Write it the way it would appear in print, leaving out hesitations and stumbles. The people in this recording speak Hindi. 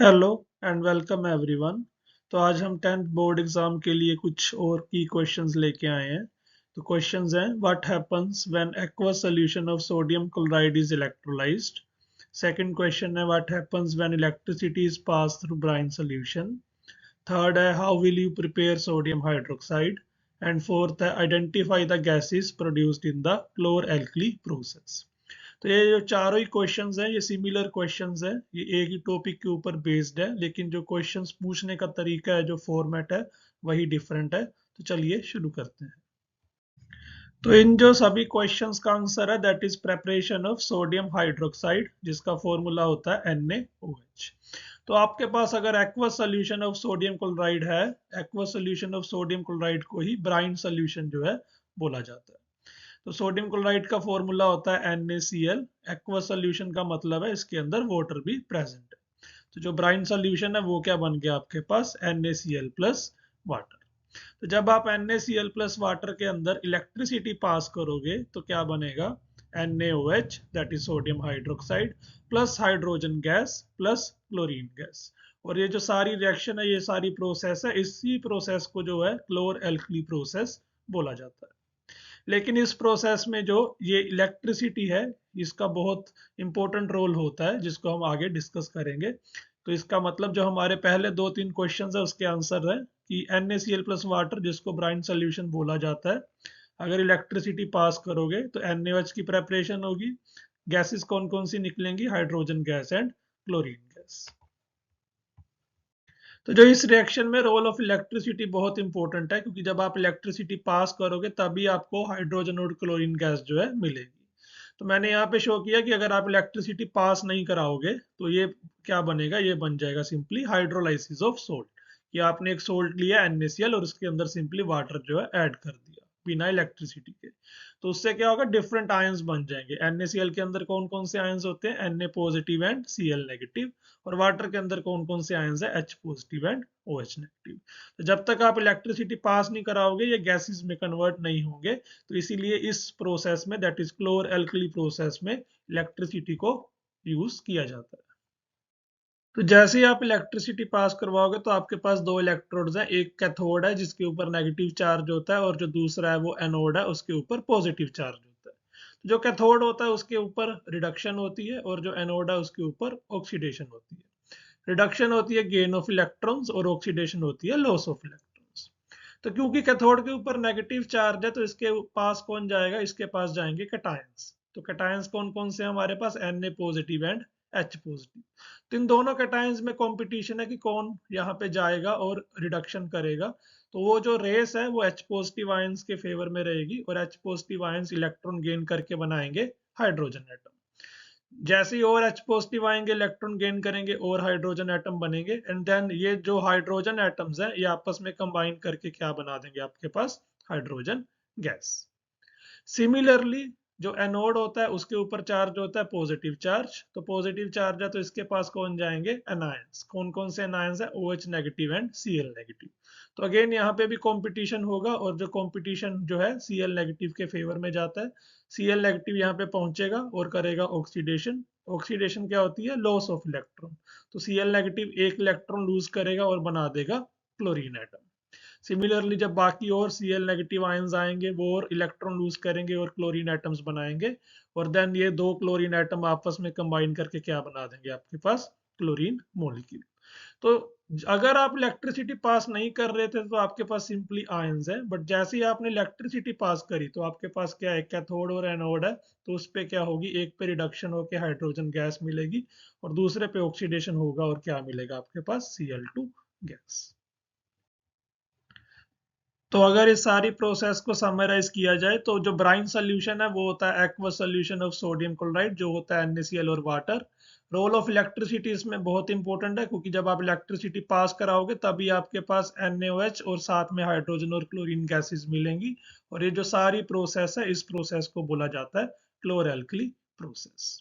Hello and welcome everyone. तो आज हम 10th बोर्ड एग्जाम के लिए कुछ और की क्वेश्चंस लेके आए हैं। तो क्वेश्चंस हैं, what happens when aqueous solution of sodium chloride is electrolysed. Second question है, what happens when electricity is pass through brine solution. Third है, how will you prepare sodium hydroxide. And fourth है, identify the gases produced in the chlor alkali process. तो ये जो चारों ही क्वेश्चंस हैं ये सिमिलर क्वेश्चंस हैं, ये एक ही टॉपिक के ऊपर बेस्ड है, लेकिन जो क्वेश्चंस पूछने का तरीका है, जो फॉर्मेट है, वही डिफरेंट है। तो चलिए शुरू करते हैं। तो इन जो सभी क्वेश्चंस का आंसर है that is preparation of sodium hydroxide, जिसका फॉर्मूला होता है NaOH। तो आपके पास अगर aqueous solution of sodium chloride है, aqueous solution of sodium chloride को ही ब्राइन सोल्यूशन जो है बोला जाता है। तो सोडियम क्लोराइड का फॉर्मूला होता है NaCl। एक्वस सोल्यूशन का मतलब है इसके अंदर वाटर भी प्रेजेंट है। तो जो ब्राइन सोल्यूशन है वो क्या बन गया आपके पास, NaCl प्लस वाटर। तो जब आप NaCl प्लस वाटर के अंदर इलेक्ट्रिसिटी पास करोगे तो क्या बनेगा, NaOH that is sodium hydroxide plus hydrogen gas plus chlorine gas. और ये जो सारी रिएक्शन है, ये सारी प्रोसेस है, इसी प्रोसेस को जो है क्लोर एल्कली प्रोसेस बोला जाता है। लेकिन इस प्रोसेस में जो ये इलेक्ट्रिसिटी है, इसका बहुत इंपॉर्टेंट रोल होता है, जिसको हम आगे डिस्कस करेंगे। तो इसका मतलब जो हमारे पहले दो तीन क्वेश्चंस है उसके आंसर है कि NaCl प्लस वाटर, जिसको ब्राइन सोल्यूशन बोला जाता है, अगर इलेक्ट्रिसिटी पास करोगे तो NaOH की प्रेपरेशन होगी। गैसेस कौन कौन सी निकलेंगी, hydrogen gas and chlorine gas. तो जो इस रिएक्शन में रोल ऑफ इलेक्ट्रिसिटी बहुत इंपॉर्टेंट है, क्योंकि जब आप इलेक्ट्रिसिटी पास करोगे तभी आपको हाइड्रोजन और क्लोरीन गैस जो है मिलेगी। तो मैंने यहाँ पे शो किया कि अगर आप इलेक्ट्रिसिटी पास नहीं कराओगे तो ये क्या बनेगा, ये बन जाएगा सिंपली हाइड्रोलाइसिस ऑफ सोल्ट। कि आपने एक सोल्ट लिया NaCl और उसके अंदर सिंपली वाटर जो है ऐड कर दिया बिना इलेक्ट्रिसिटी के। तो उससे क्या होगा, डिफरेंट आयंस बन जाएंगे। NaCl के अंदर कौन कौन से आयंस होते हैं, Na positive and Cl negative. और वाटर के अंदर कौन कौन से आयंस है, H positive and OH negative. तो जब तक आप इलेक्ट्रिसिटी पास नहीं कराओगे ये गैसेस में कन्वर्ट नहीं होंगे। तो इसीलिए इस प्रोसेस में, दैट इज क्लोर एल्कली प्रोसेस में, इलेक्ट्रिसिटी को यूज किया जाता है। तो जैसे ही आप इलेक्ट्रिसिटी पास करवाओगे तो आपके पास दो इलेक्ट्रोड्स हैं, एक कैथोड है जिसके ऊपर नेगेटिव चार्ज होता है, और जो दूसरा है वो एनोड है, उसके ऊपर पॉजिटिव चार्ज होता है। तो जो कैथोड होता है उसके ऊपर रिडक्शन होती है, और जो एनोड है उसके ऊपर ऑक्सीडेशन होती है। रिडक्शन होती है गेन ऑफ इलेक्ट्रॉन्स, और ऑक्सीडेशन होती है लॉस ऑफ इलेक्ट्रॉन्स। तो क्योंकि कैथोड के ऊपर नेगेटिव चार्ज है तो इसके पास कौन जाएगा, इसके पास जाएंगे कैटायंस। तो कैटायंस कौन कौन से हमारे पास, Na positive and H positive. तो इन दोनों कैटायंस में कंपटीशन है कि कौन यहाँ पे जाएगा और रिडक्शन करेगा। तो वो जो रेस है वो H पॉजिटिव आयंस के फेवर में रहेगी, और H positive ions electron gain करके बनाएंगे हाइड्रोजन एटम। जैसे ही और H पॉजिटिव आएंगे इलेक्ट्रॉन गेन करेंगे और हाइड्रोजन एटम बनेंगे, एंड देन ये जो हाइड्रोजन एटम्स हैं ये आपस में कंबाइन करके क्या बना देंगे, आपके पास हाइड्रोजन गैस। सिमिलरली जो एनोड होता है उसके ऊपर चार्ज होता है पॉजिटिव चार्ज। तो पॉजिटिव चार्ज है तो इसके पास कौन जाएंगे, एनायंस। कौन कौन से एनायंस है, OH negative and Cl negative. तो अगेन यहाँ पे भी कंपटीशन होगा, और जो कंपटीशन जो है Cl नेगेटिव के फेवर में जाता है। Cl नेगेटिव यहाँ पे पहुंचेगा और करेगा ऑक्सीडेशन। ऑक्सीडेशन क्या होती है, लॉस ऑफ इलेक्ट्रॉन। तो Cl नेगेटिव एक इलेक्ट्रॉन लूज करेगा और बना देगा क्लोरीन एटम। सिमिलरली जब बाकी और Cl नेगेटिव आयंस आएंगे वो और इलेक्ट्रॉन लूज करेंगे और क्लोरीन एटम्स बनाएंगे, और देन ये दो क्लोरीन एटम आपस में कंबाइन करके क्या बना देंगे, आपके पास क्लोरीन मॉलिक्यूल। तो अगर आप इलेक्ट्रिसिटी पास नहीं कर रहे थे तो आपके पास सिंपली आयंस है, बट जैसे ही आपने इलेक्ट्रिसिटी पास करी तो आपके पास क्या है, कैथोड और एनोड है। तो उस पे क्या होगी, एक पे रिडक्शन होकर हाइड्रोजन गैस मिलेगी, और दूसरे पे ऑक्सीडेशन होगा और क्या मिलेगा आपके पास, Cl2 गैस। तो अगर इस सारी प्रोसेस को समराइज किया जाए तो जो ब्राइन सोल्यूशन है वो होता है aqueous solution of sodium chloride, जो होता है NaCl और वाटर। रोल ऑफ इलेक्ट्रिसिटी इसमें बहुत इंपॉर्टेंट है, क्योंकि जब आप इलेक्ट्रिसिटी पास कराओगे तभी आपके पास NaOH और साथ में हाइड्रोजन और क्लोरीन गैसेस मिलेंगी। और ये जो सारी प्रोसेस है, इस प्रोसेस को बोला जाता है क्लोर एल्कली प्रोसेस।